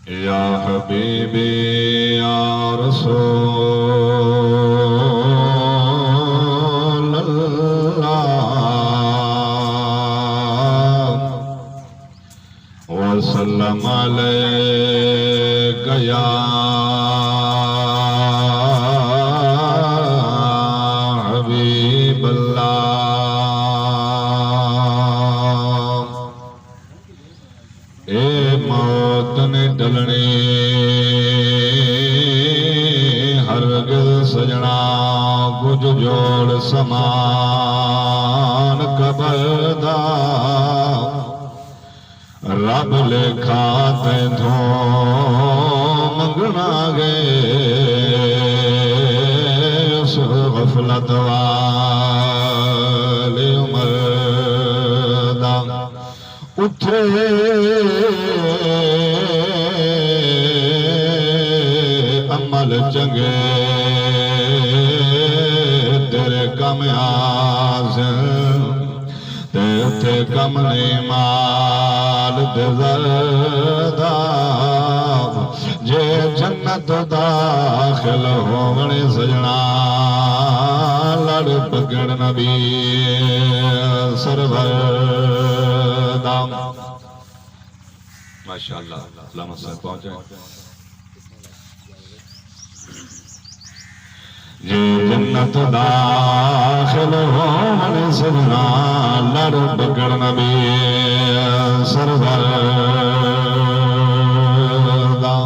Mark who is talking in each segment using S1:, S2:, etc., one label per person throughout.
S1: या हबीबी या रसूल अल्लाह वसल्लम अलैका या हबीब अल्लाह। ए मौत ने टलने हरगिज़ सजना कुछ जोड़ समान कबरदा रब लेखा तैथो मंगना गए उस गफलत वाले उमर दा उठे अमल चंगे तेरे कम ते उथे कम नहीं माल दे ज़रदा जे जन्नत दाखिल होवणे सजना लड़ पकड़ नबी सरवर दा। माशाअल्लाह अल्लाह से पहुंचे जे जन्नत दाखिल होवणे सजना लड़ पकड़ नबी सरवर दा।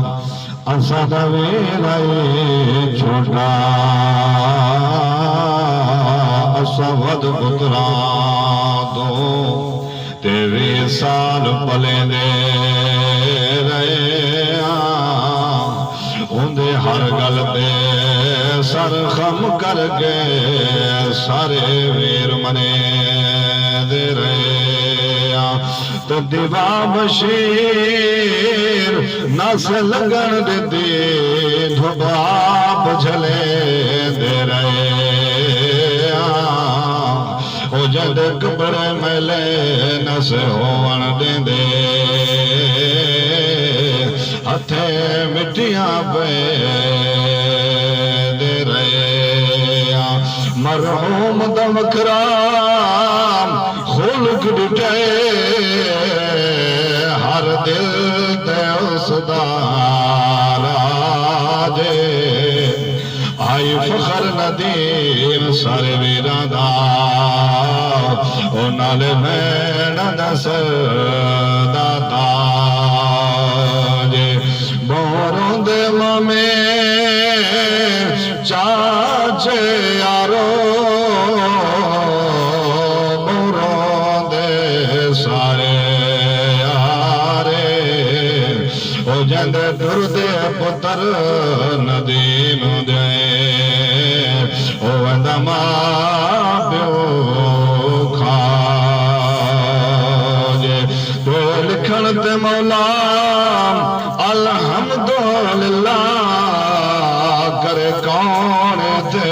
S1: असद वेराए छोटा असवद पुत्रा तो तेरे साल पले दे रहे उन्दे हर गल पे सर खम करके सारे वीर मने दे रहे तो दिवा बशीर नस लगन दे धुबाप झले दे रहे ओ जद कपड़े मैले नस होवन देंदे हथे मिट्टियां पे दे रहे मरहूम दमकराम खुल्क डिटे हर दिल ते उसदा राजे आई फखर नदीम सारे वीरां दा ओ नाले मैन दस दाता जे बोरों दे मामे चाचे यारो बोरों दे सारे यारे ओ जंद दुर्दे पुत्र नदीम दे ओ वंदमा प्यो खाजे तो लिखण ते मौला अल्हम्दुलिल्लाह करे कौन थे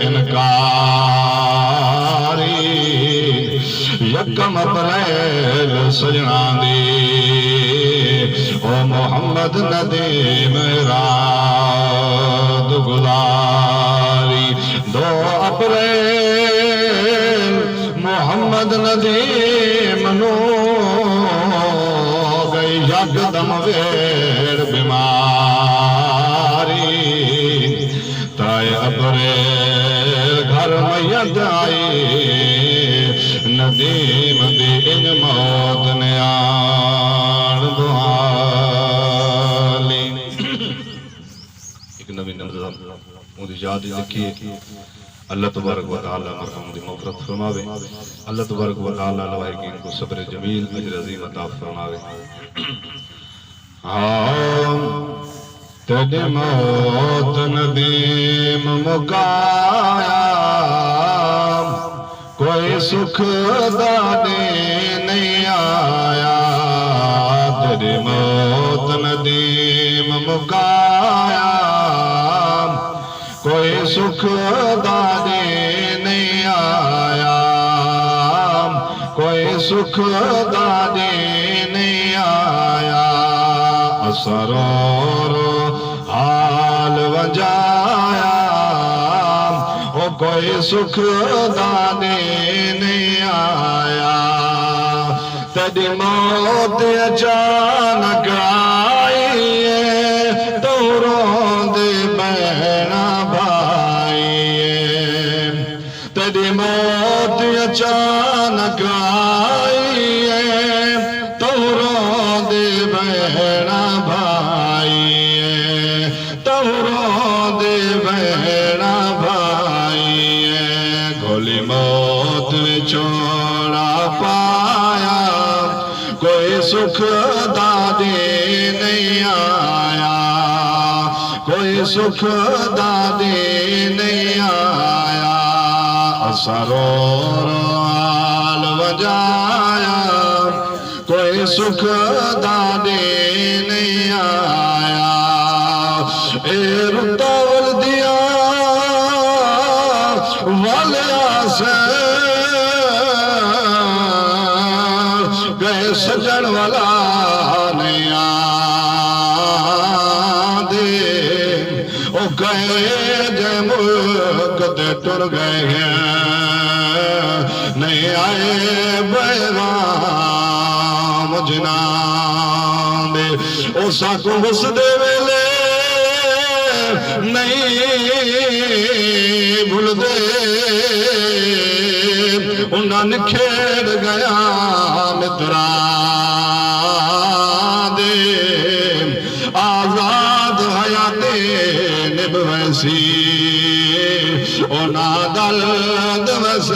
S1: इनकारी यकम अप्रैल सजना दी ओ मोहम्मद नदीम रात गुजारी 2 अप्रैल मोहम्मद नदीम नो गई यकदम वेड़ बीमारी 3 अप्रैल घर मैयत आई नदीम दी इन मौत ने आन दुआली। एक नवी नमज़द मुझे याद लिखी अल्लाह तबारक व तआला मरहूम दी मग़फ़िरत फरमावे। अल्लाह तबारक व तआला लवाहिकीन को सब्र जमील अजर अज़ीम अता फरमावे। हाँ तेरे मौत नदीम मुकाया कोई सुख दाने नहीं आया तेरी मौत नदीम मुकाया कोई सुख दाने नहीं आया कोई सुख दाने नहीं आया असरोरो हाल वजाया ओ कोई सुख दाने नहीं आया तड़ी मौत अचानक आई तो रोंदे बहना भाई तड़ी मौत अचानक आई तो रोंदे बहना भाई तो रोंदे बहना भाई गोली मौत छोड़ा पाया कोई सुख दादे नहीं आया कोई सुख दादे नहीं आया असरोर हाल वजाया कोई सुख दादे नहीं आया ए रुतावल दिया वालिया से गए सजन वाला नहीं आदे ओ गए जय मुल्क ते टुर गए नहीं आए पैगाम जनाब दे ओ साकू हुस दे वेले नहीं भूलदे उन्होंने खेड़ गया मित्रा दे आजाद हयाते निभवैसी ओना दर्द वस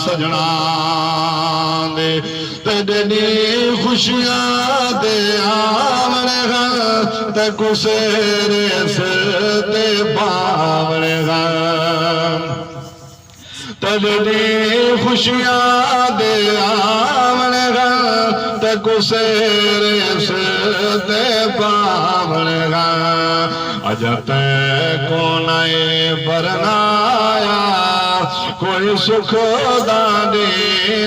S1: सजना दे तेरी खुशियां दे आवणे ते कुसेरे सिर ते पावणे तेरी खुशियां दे आवणे ते कुसेरे सिर ते पावणे अजा ते कोन परनाया कोई सुख दादे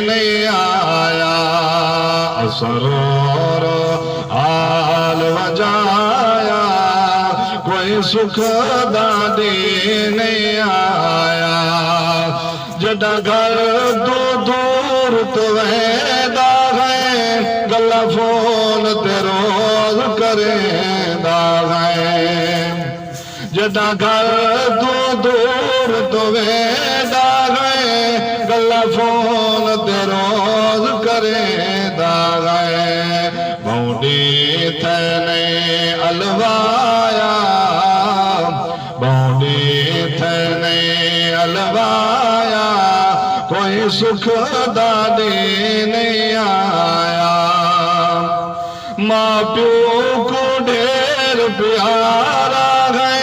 S1: नहीं आया असरोर हाल वजाया कोई सुख दादे नहीं आया जदा घर तो दूर तो वहदा है गला फोन ते रोज करेंदा है जदा घर तो दूर तो वहदा है गला फोन ते रोज करेंदा है बौडी थने अलवाया बौडी थने अलवाया कोई सुख दादे नहीं आया माँ प्यो को ढेर प्यारा है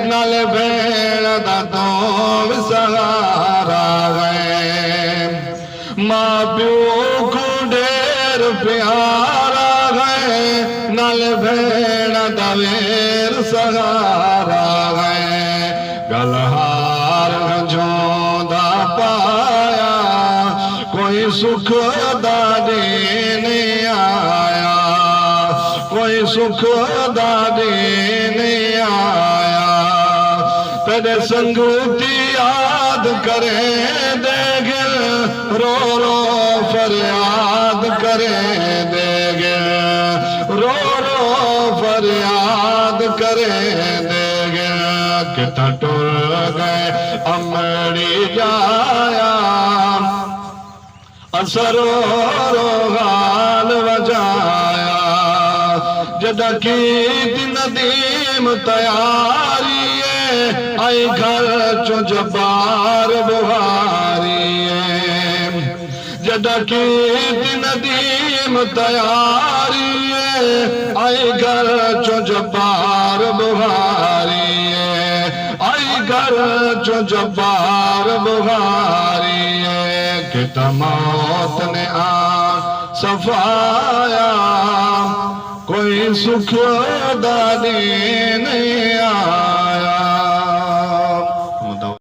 S1: नल भेड़ दा तो सहारा है माँ प्यो को ढेर प्यारा है नल भेड़ दा वेर सहारा है गलहार जोंदा पाया कोई सुख दादे नहीं आया कोई सुख दादे नहीं आया तेरे संगती याद करे देगे रो रो फरियाद करे देगे रो रो फरियाद करे देगे कितना टुर गए अमड़ी जाया असरो हाल वजाया जदा की नदीम तैयारी आई घर चो जबार बुहारी जदा की नदीम तैयारी आई घर चो जबार बुहारी आई घर चो जबार बुहारी कि मौत ने आ सफाया कोई सुख दादी नहीं आ